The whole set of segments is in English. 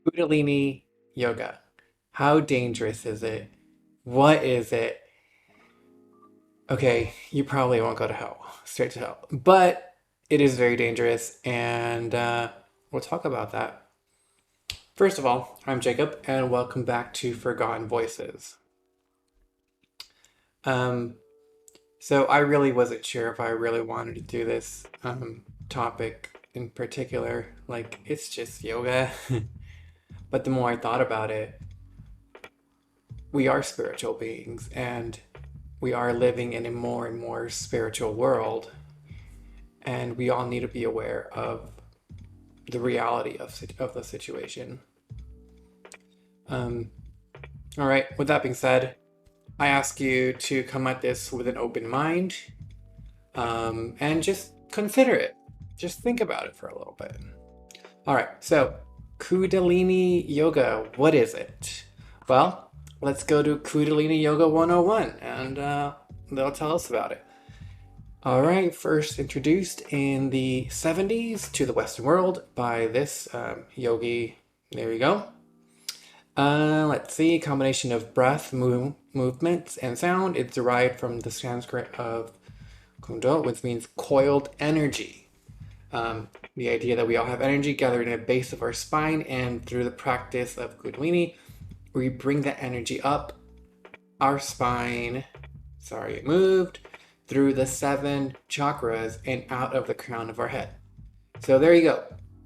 Kundalini yoga. How dangerous is it? What is it? Okay, you probably won't go to hell, straight to hell. But it is very dangerous, and we'll talk about that. First of all, I'm Jacob, and welcome back to Forgotten Voices. Um, so I really wasn't sure if I really wanted to do this topic in particular. Like, it's just yoga. But the more I thought about it, we are spiritual beings, and we are living in a more and more spiritual world, and we all need to be aware of the reality of the situation. Um, all right, with that being said, I ask you to come at this with an open mind and just consider it. Just think about it for a little bit. All right, so Kundalini Yoga, what is it? Well, let's go to Kundalini Yoga 101 and they'll tell us about it. All right, first introduced in the 70s to the Western world by this yogi. There you go. Let's see, combination of breath, movements, and sound. It's derived from the Sanskrit of kundo, which means coiled energy. The idea that we all have energy gathered in the base of our spine, and through the practice of Kundalini, we bring that energy up our spine. Sorry, it moved through the 7 chakras and out of the crown of our head. So there you go.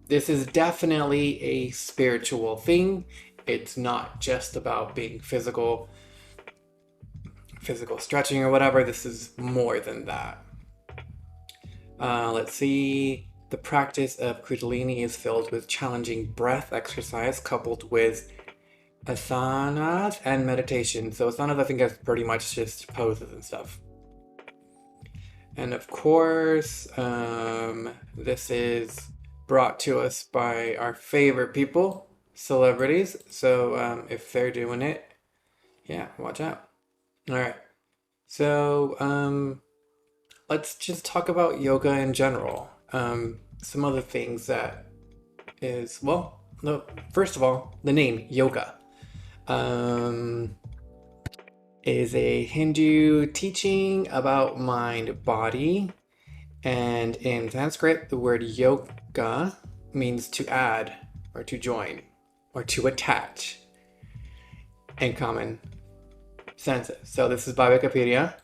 This is definitely a spiritual thing. It's not just about being physical stretching or whatever. This is more than that. Let's see. The practice of Kundalini is filled with challenging breath exercise coupled with asanas and meditation. So asanas, I think, is pretty much just poses and stuff. And of course, this is brought to us by our favorite people, celebrities. So if they're doing it, yeah, watch out. All right. So let's just talk about yoga in general. Some other things that is, well, no, first of all, the name yoga is a Hindu teaching about mind, body, and in Sanskrit, the word yoga means to add or to join or to attach in common senses. So this is by Wikipedia,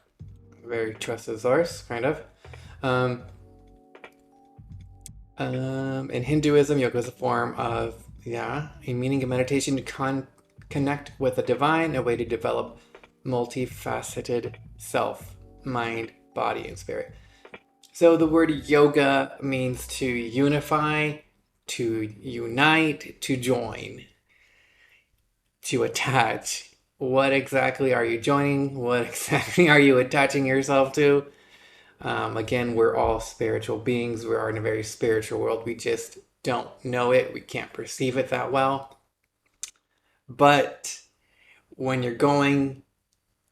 very trusted source, kind of. In Hinduism, yoga is a form of, a meaning of meditation to connect with the divine, a way to develop multifaceted self, mind, body, and spirit. So the word yoga means to unify, to unite, to join, to attach. What exactly are you joining? What exactly are you attaching yourself to? Again, we're all spiritual beings. We are in a very spiritual world. We just don't know it. We can't perceive it that well. But when you're going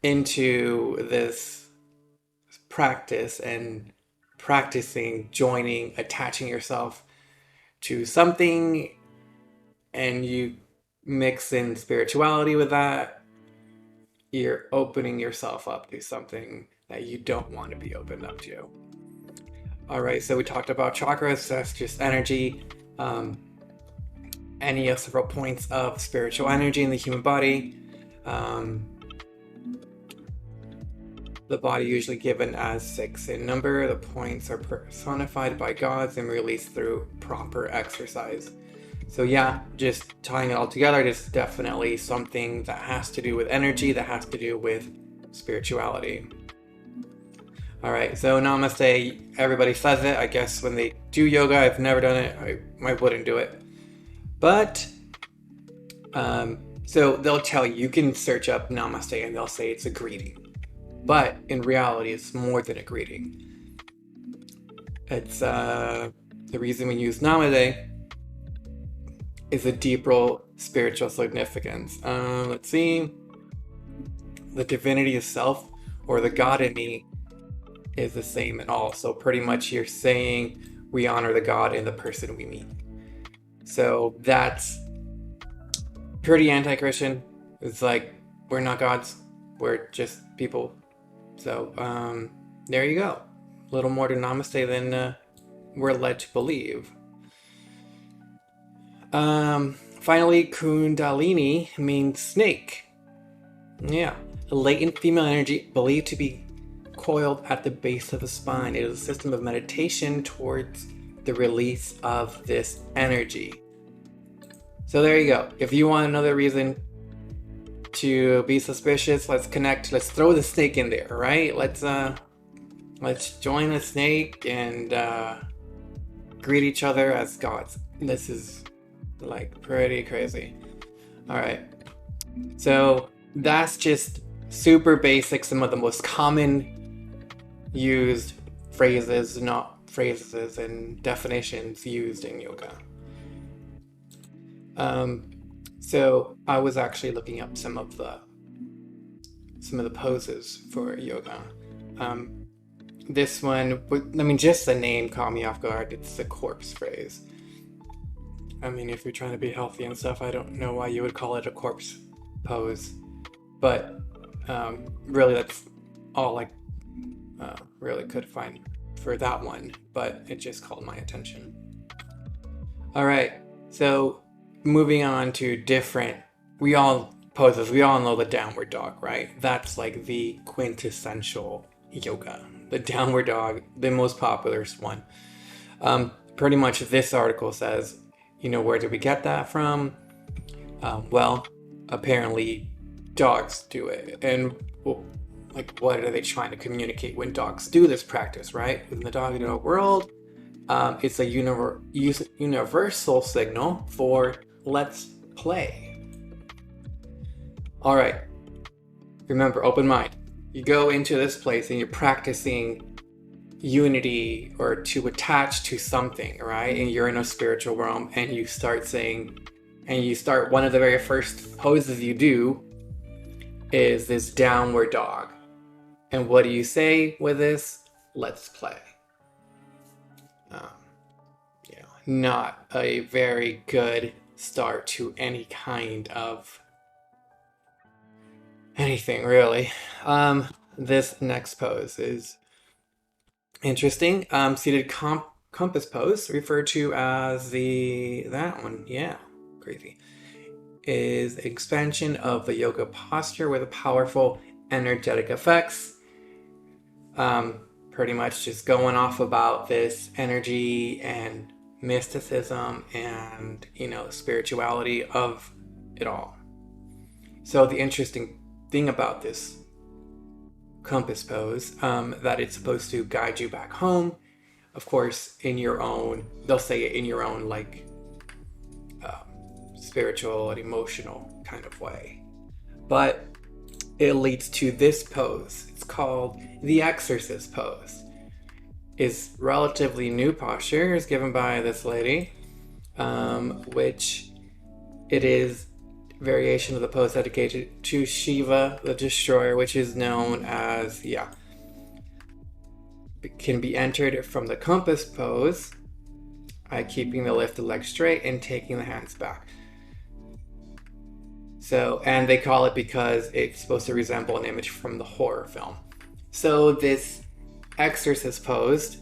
into this practice and practicing, joining, attaching yourself to something, and you mix in spirituality with that, you're opening yourself up to something that you don't want to be opened up to. All right, so we talked about chakras. That's just energy. Any of several points of spiritual energy in the human body. The body usually given as 6 in number. The points are personified by gods and released through proper exercise. So yeah, just tying it all together, just definitely something that has to do with energy, that has to do with spirituality. All right, so namaste, everybody says it. I guess when they do yoga, I've never done it. I wouldn't do it. But, so they'll tell you, you can search up namaste and they'll say it's a greeting. But in reality, it's more than a greeting. It's, the reason we use namaste is a deeper spiritual significance. Let's see. The divinity itself, or the God in me, is the same in all. So pretty much you're saying we honor the God in the person we meet. So that's pretty anti-Christian. It's like, we're not gods, we're just people. So there you go. A little more to namaste than we're led to believe. Finally, kundalini means snake. Yeah, a latent female energy believed to be coiled at the base of the spine. It is a system of meditation towards the release of this energy. So there you go. If you want another reason to be suspicious, let's connect. Let's throw the snake in there, right? Let's join the snake and greet each other as gods. This is like pretty crazy. All right. So that's just super basic. Some of the most common used phrases and definitions used in yoga. So I was actually looking up some of the poses for yoga. This one, I mean, just the name caught me off guard. It's the corpse phrase. I mean, if you're trying to be healthy and stuff, I don't know why you would call it a corpse pose, but really that's all I really could find for that one, but it just called my attention. All right, so moving on to different poses. We all know the downward dog, right? That's like the quintessential yoga. The downward dog, the most popular one. Pretty much this article says, where did we get that from? Well, apparently dogs do it. And what are they trying to communicate when dogs do this practice, right? In the dog world, it's a universal signal for let's play. All right. Remember, open mind. You go into this place and you're practicing unity or to attach to something, right? And you're in a spiritual realm and you start one of the very first poses you do is this downward dog. And what do you say with this? Let's play. Not a very good start to any kind of anything, really. This next pose is interesting. Seated compass pose, referred to as that one. Yeah, crazy. Is expansion of the yoga posture with powerful energetic effects. Pretty much just going off about this energy and mysticism and spirituality of it all. So the interesting thing about this compass pose, that it's supposed to guide you back home, of course, they'll say it in your own spiritual and emotional kind of way, but it leads to this pose. It's called the exorcist pose. Is relatively new posture, is given by this lady, which it is variation of the pose dedicated to Shiva, the destroyer, which is known as, it can be entered from the compass pose by keeping the lifted leg straight and taking the hands back. So, and they call it because it's supposed to resemble an image from the horror film. So this exorcist pose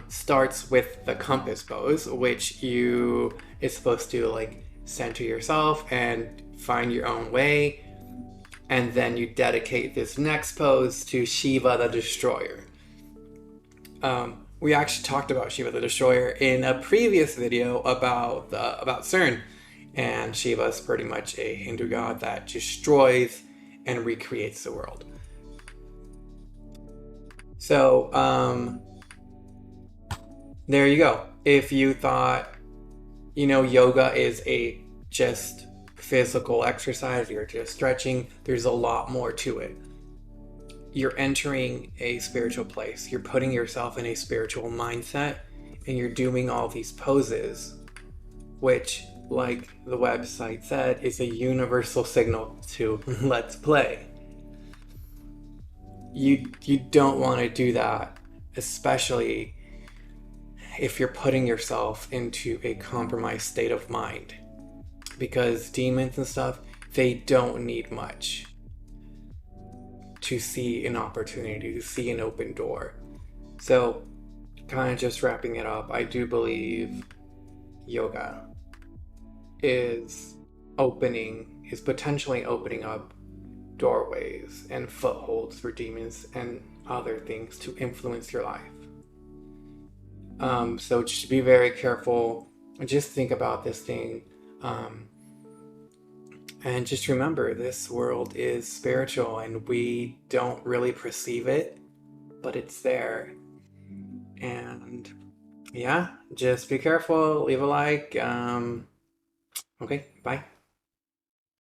starts with the compass pose, which is supposed to center yourself and find your own way, and then you dedicate this next pose to Shiva the destroyer. We actually talked about Shiva the destroyer in a previous video about CERN, and Shiva is pretty much a Hindu god that destroys and recreates the world. So there you go. If you thought yoga is a just physical exercise, you're just stretching, there's a lot more to it. You're entering a spiritual place. You're putting yourself in a spiritual mindset, and you're doing all these poses, which, like the website said, is a universal signal to let's play. You don't want to do that, especially if you're putting yourself into a compromised state of mind, because demons and stuff, they don't need much to see an opportunity, to see an open door. So, kind of just wrapping it up, I do believe yoga is potentially opening up doorways and footholds for demons and other things to influence your life. So just be very careful. Just think about this thing. And just remember, this world is spiritual and we don't really perceive it, but it's there. And yeah, just be careful. Leave a like. Okay, bye.